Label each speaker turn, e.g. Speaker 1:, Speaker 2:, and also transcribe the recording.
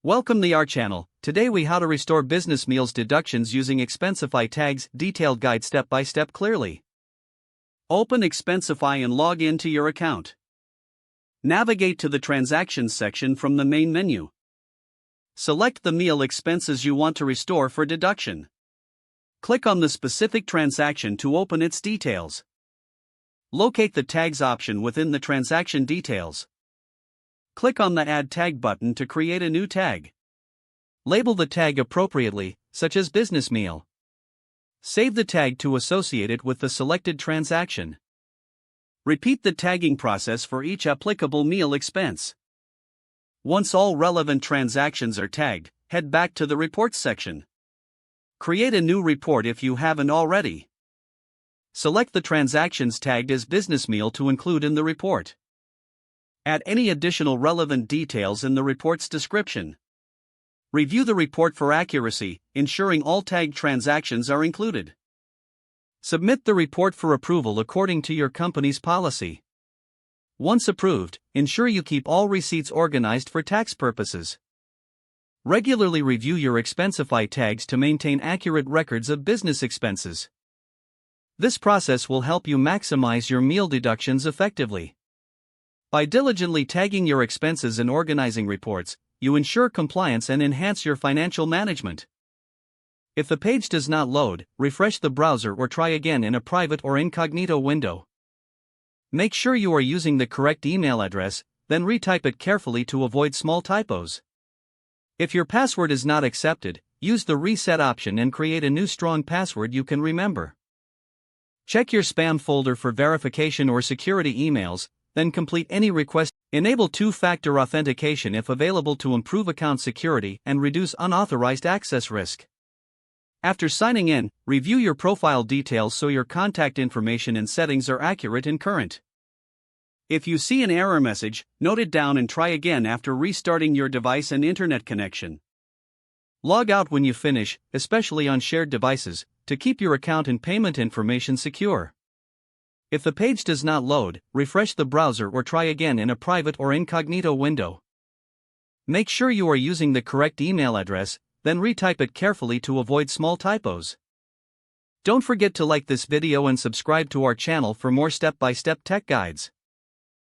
Speaker 1: Welcome to our channel. Today we how to restore business meals deductions using Expensify tags, detailed guide step by step clearly. Open Expensify and log in to your account. Navigate to the Transactions section from the main menu. Select the meal expenses you want to restore for deduction. Click on the specific transaction to open its details. Locate the tags option within the transaction details. Click on the Add Tag button to create a new tag. Label the tag appropriately, such as business meal. Save the tag to associate it with the selected transaction. Repeat the tagging process for each applicable meal expense. Once all relevant transactions are tagged, head back to the Reports section. Create a new report if you haven't already. Select the transactions tagged as business meal to include in the report. Add any additional relevant details in the report's description. Review the report for accuracy, ensuring all tagged transactions are included. Submit the report for approval according to your company's policy. Once approved, ensure you keep all receipts organized for tax purposes. Regularly review your Expensify tags to maintain accurate records of business expenses. This process will help you maximize your meal deductions effectively. By diligently tagging your expenses and organizing reports, you ensure compliance and enhance your financial management. If the page does not load, refresh the browser or try again in a private or incognito window. Make sure you are using the correct email address, then retype it carefully to avoid small typos. If your password is not accepted, use the reset option and create a new strong password you can remember. Check your spam folder for verification or security emails, then complete any request. Enable two-factor authentication if available to improve account security and reduce unauthorized access risk. After signing in, review your profile details so your contact information and settings are accurate and current. If you see an error message, note it down and try again after restarting your device and internet connection. Log out when you finish, especially on shared devices, to keep your account and payment information secure. If the page does not load, refresh the browser or try again in a private or incognito window. Make sure you are using the correct email address, then retype it carefully to avoid small typos. Don't forget to like this video and subscribe to our channel for more step-by-step tech guides.